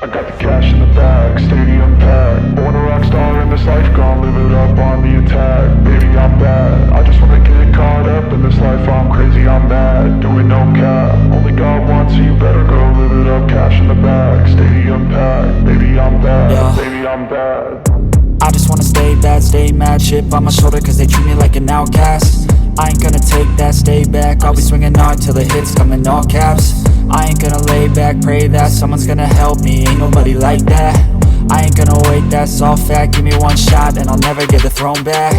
I got the cash in the bag, stadium packed. Born a rock star in this life, gon' live it up on the attack. Baby, I'm bad, I just wanna get caught up in this life. I'm crazy, I'm mad, doing no cap. Only God wants, so you better go live it up. Cash in the bag, stadium packed. Baby, I'm bad, baby, I'm bad. I just wanna stay bad, stay mad. Chip on my shoulder cause they treat me like an outcast. I ain't gonna take that, stay back. I'll be swinging hard till the hits come in all caps. I ain't gonna lay back, pray that someone's gonna help me. Ain't nobody like that. I ain't gonna wait, that's all fact. Give me one shot and I'll never get the throne back.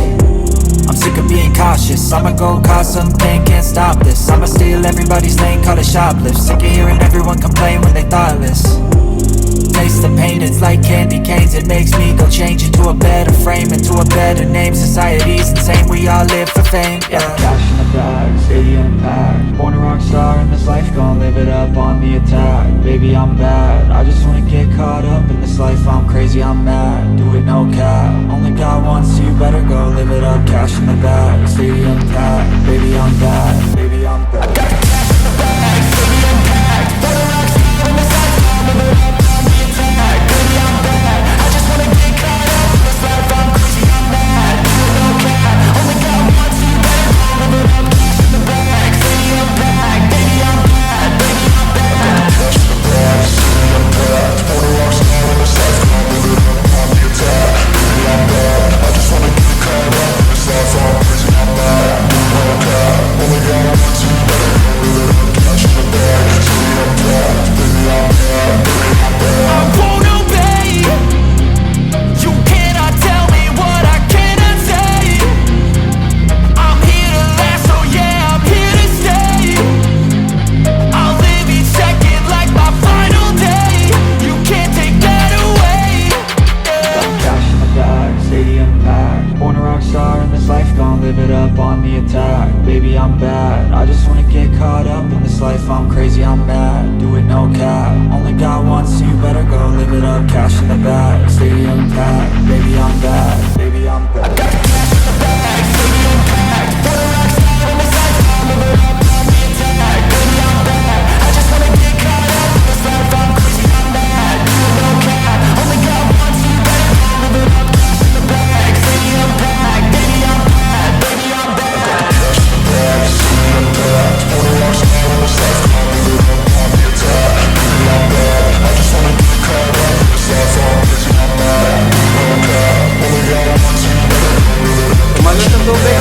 I'm sick of being cautious, I'ma go cause something, can't stop this. I'ma steal everybody's lane, call it shoplift. Sick of hearing everyone complain when they thoughtless. Taste the pain, it's like candy canes. It makes me go change into a better frame, into a better name. Society's insane, we all live for fame, yeah. Cash in the bag, stadium packed. Born a rock star in this life, gon' live it up on the attack. Baby, I'm bad, I just wanna get caught up in this life. I'm crazy, I'm mad, do it no cap. Only God wants, so you better go live it up. Cash in the bag, stadium packed. Baby, I'm bad, baby, I'm bad. I got the cash in the bag, stadium packed. Born a rock star in this life, gon' live it up. I'm crazy, I'm mad, do it no cap. Only God wants, so you better go live it up. Cash in the bag, stadium packed. Baby, I'm bad, baby, I'm bad. I got the cash in the bag, stadium packed. Born a rock star in this life, gon' live it up on the attack. Baby, I'm bad, I just wanna get caught up in this life. I'm crazy, I'm mad, do it no cap. Only God wants, so you better go live it up. Cash in the bag, stadium packed. Baby, I'm bad, baby, I'm bad. I got the cash in the bag, stadium packed. Born a rock star in this life. Umalas ng tubig.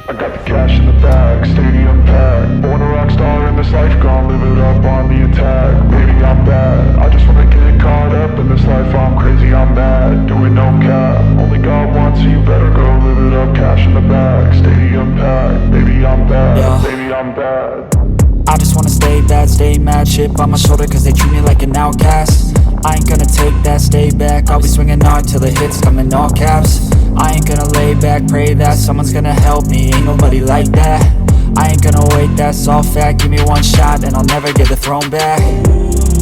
I got the cash in the bag, stadium packed. Born a rock star in this life, gon' live it up on the attack. Baby, I'm bad, I just wanna get caught up in this life. I'm crazy, I'm mad, doing no cap. Only God wants, so you better go live it up. Cash in the bag, stadium packed. Baby, I'm bad, baby, I'm bad. I just wanna stay bad, stay mad. Chip on my shoulder cause they treat me like an outcast. I ain't gonna take that, stay back. I'll be swinging hard till the hits come in all caps. I ain't gonna lay back, pray that someone's gonna help me. Ain't nobody like that. I ain't gonna wait, that's all fact. Give me one shot and I'll never get the throne back.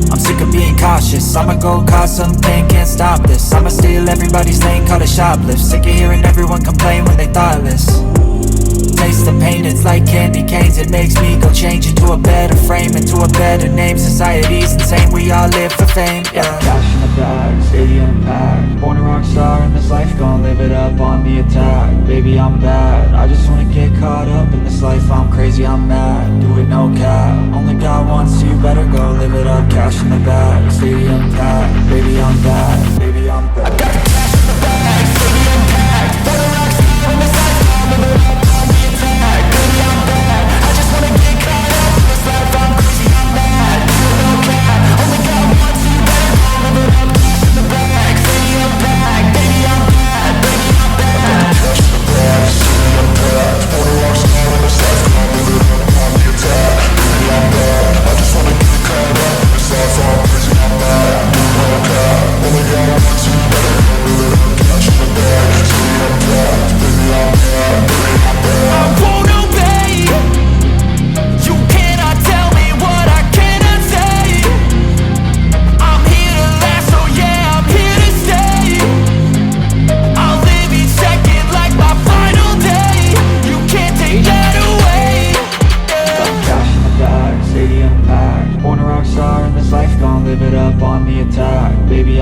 I'm sick of being cautious, I'ma go cause something, can't stop this. I'ma steal everybody's lane, call it shoplift. Sick of hearing everyone complain when they thoughtless. Taste the pain, it's like candy canes. It makes me go change into a better frame, into a better name. Society's insane, we all live for fame, yeah. Cash in the bag, stadium packed. Born a rock star in this life, gon' live it up on the attack. Baby, I'm bad, I just wanna get caught up in this life. I'm crazy, I'm mad, do it no cap. Only God wants, so you better go live it up. Cash in the bag, stadium packed. Baby, I'm bad, baby, I'm bad. I got the cash in the bag, stadium packed. Born a rock star in this life, gon' live it up. Only God wants you better.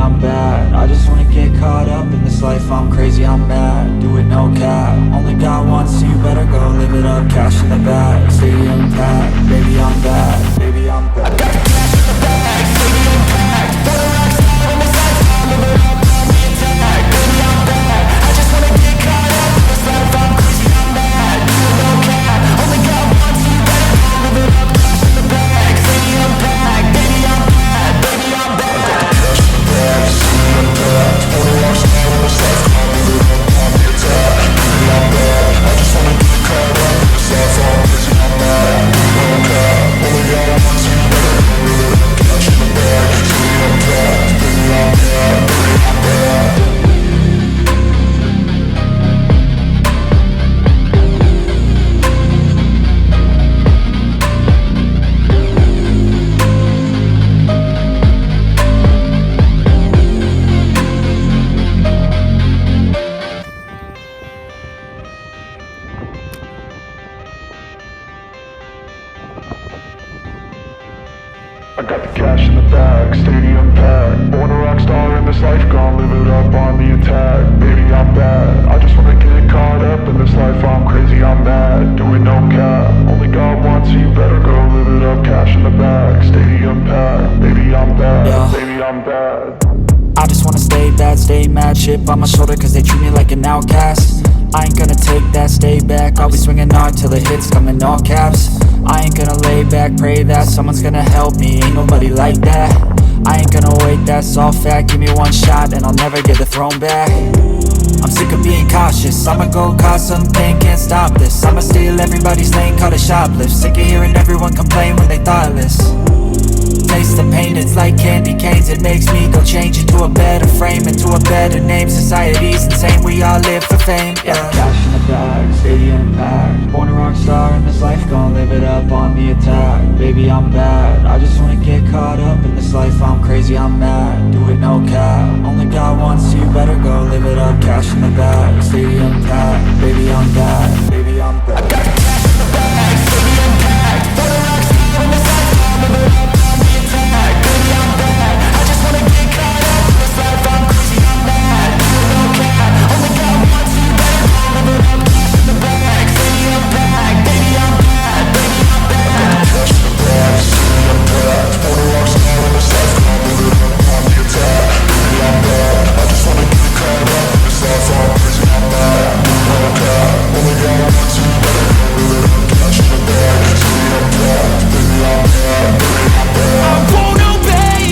I'm bad. I just wanna get caught up in this life, I'm crazy, I'm mad. Do it no cap, only got one, so you better go live it up. Cash in the bag, stadium packed. Baby, I'm bad, baby, I'm bad. I got the cash in the bag, stadium packed. Born a rockstar in this life, I'll live it up on the attack. Baby, I'm bad, I just wanna get caught up in this life, I'm crazy, I'm mad. Do it no cap, only got one, so you better go live it up. Cash in the bag, stadium packed. Baby, I'm bad, baby, I'm bad. I got the cash in the bag, stadium packed. Born a rockstar in this life, I'll live it up on the attack. Baby, I'm bad, I just wanna get caught up in this life, I'm crazy, I'm mad. Do it no cap, only got one, so you better go live it up. Cash in the bag, stadium packed. Baby, I'm bad, baby, I'm bad. I got the cash in the bag, stadium packed. Born a rock star in this life, gon' live it up on the attack. Baby, I'm bad, I just wanna get caught up in this life, I'm crazy, I'm mad. Do it no cap, only got one, so you better go live it up. Cash in the bag, stadium packed. Baby, I'm bad, Yeah. baby, I'm bad. I just wanna stay bad, stay mad. Chip on my shoulder cause they treat me like an outcast. I ain't gonna take that, stay back. I'll be swinging hard till the hits come in all caps. I ain't gonna lay back, pray that someone's gonna help me. Ain't nobody like that. I ain't gonna wait, that's all fact. Give me one shot and I'll never get the throne back. I'm sick of being cautious, I'ma go cause some pain, can't stop this. I'ma steal everybody's lane, call it shoplift. Sick of hearing everyone complain when they thoughtless. Taste the pain, it's like candy canes. It makes me go change into a better frame, into a better name. Society's insane, we all live for fame, yeah. Cash in the bag, stadium packed. Born a rock star in this life, gon' live it up on the attack. Baby, I'm bad, I just wanna get caught up in this life, I'm crazy, I'm mad. Do it no cap, only got one, so you better go live it up. Cash in the bag, stadium packed. Baby, I'm bad, baby, I'm bad. I got the cash in the bag, stadium packed. Born a rock star in this life, I'll live it up on the attack. Baby, I'm bad, I just wanna get caught up in this life, I'm crazy, I'm mad. Do it no cap, only got one, so you better go live it up. Cash in the bag, stadium packed. Baby, I'm bad, baby, I'm bad. I got the cash in the bag, stadium packed. Born a rock star in this life, I'll live it up on the attack. Baby, I'm bad, I just wanna get caught up in this life, I'm crazy, I'm mad. Do it no cap, only got one, so you better go live it up. Cash in the bag, stadium packed. Baby, I'm bad, baby, I'm bad. I won't obey.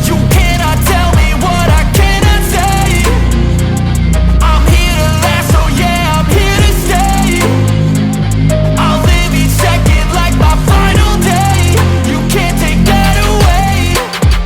You cannot tell me what I cannot say. I'm here to last, so yeah, I'm here to stay. I'll live each second like my final day. You can't take that away.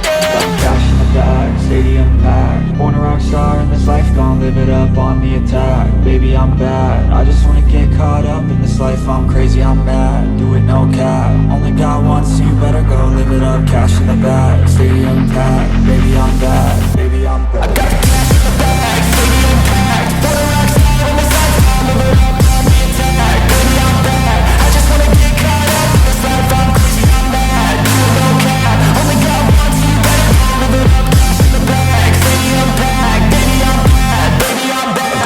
Yeah. Cash in the bag, stadium packed. Born a rock star in this life, gon' live it up on the attack. Baby, I'm bad, I just wanna get caught up in this life, I'm crazy, I'm mad. Do it no cap, only got one, so you better go live it up. Cash in the bag, stadium packed. Baby, I'm bad, baby, I'm bad. I got the cash in the bag, stadium packed. Born a rock star in this life, I'll live it up on the attack. Baby, I'm bad, I just wanna get caught up in this life, I'm crazy, I'm mad. Do it no cap, only got one, so you better go live it up. Cash in the bag, stadium packed. Baby, I'm bad, baby, I'm bad.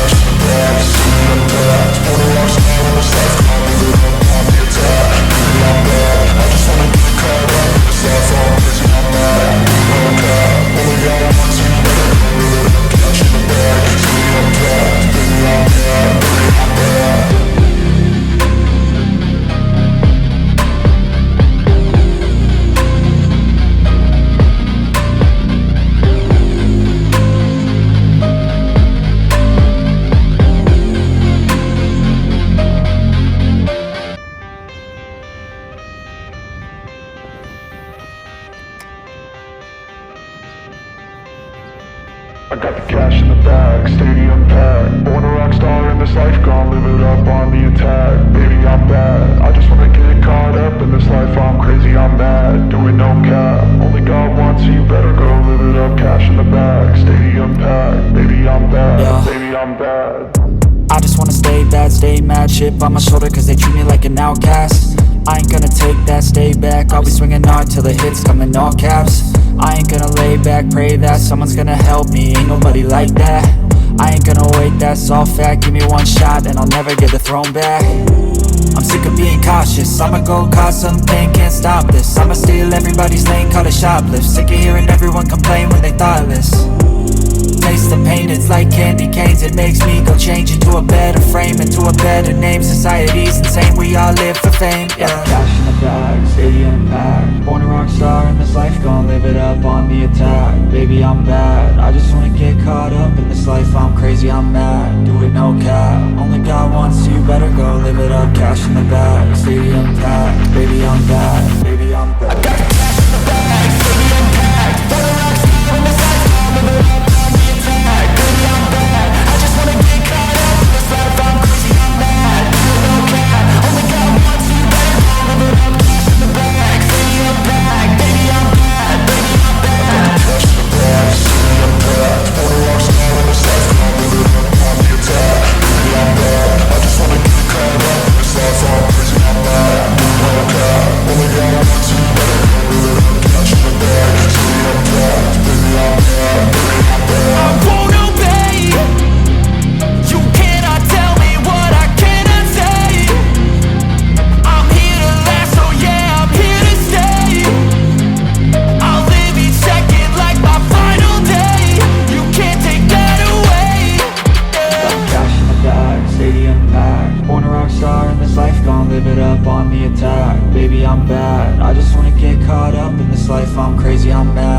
I got the cash in the bag, stadium packed. Born a rock star in this life, I'll live it up on the attack. Baby, I'm bad, I just wanna get caught up in this life, I'm crazy, I'm mad. Do it no cap, only got one, so you better go live it up. Cash in the bag, stadium packed. Baby, I'm bad, baby, I'm bad. I got the cash in the bag, stadium packed. Born a rock star in this life, gon' live it up on the attack. Baby, I'm bad, I just wanna get caught up in this life, I'm crazy, I'm mad. Do it no cap, only got one, so you better go live it up. Cash in the bag, stadium packed. Baby, I'm bad, Yeah. baby, I'm bad. I just wanna stay bad, stay mad. Chip on my shoulder cause they treat me like an outcast. I ain't gonna take that, stay back. I'll be swinging hard till the hits come in all caps. I ain't gonna lay back, pray that someone's gonna help me. Ain't nobody like that. I ain't gonna wait, that's all fact. Give me one shot and I'll never get the throne back. I'm sick of being cautious, I'ma go cause something, can't stop this. I'ma steal everybody's lane, call it shoplift. Sick of hearing everyone complain when they thoughtless. Taste the pain, it's like candy canes. It makes me go change into a better frame, into a better name. Society's insane, we all live for fame, yeah. Cash in the bag, stadium packed. Born a rock star in this life, gon' live it up on the attack. Baby, I'm bad, I just wanna get caught up in this life. I'm crazy, I'm mad, do it no cap. Only God wants, so you better go live it up. Cash in the bag, stadium packed. Baby, I'm bad, baby, I'm bad. I got the cash in the bag, stadium packed. Born a rock star in this life, gon' live it up on the attack. Baby, I'm bad, I just wanna get caught up in this life. I'm crazy, I'm mad, do it no cap. Only God wants, so you better go live it up. Cash in the bag, stadium packed. Baby, I'm bad, baby, I'm bad. Cash in the bag, stadium packed. Born a rock star in this life, gon' live it up on the attack. Baby, I'm bad, I just wanna get caught up in this life. I'm crazy, I'm mad, do it no cap. Only God wants, so you better go live it up. Cash in the bag, stadium packed. Baby, I'm bad, baby, I'm bad. I won't obey. You cannot tell me what I cannot say. I'm here to last, so yeah, I'm here to stay. I'll live each second like my final day. You can't take that away, yeah. Cash in the bag, stadium packed. Born a rock star in this life, gon' live it up on the attack. Baby, I'm bad, I just wanna get caught up in this life. I'm crazy, I'm mad,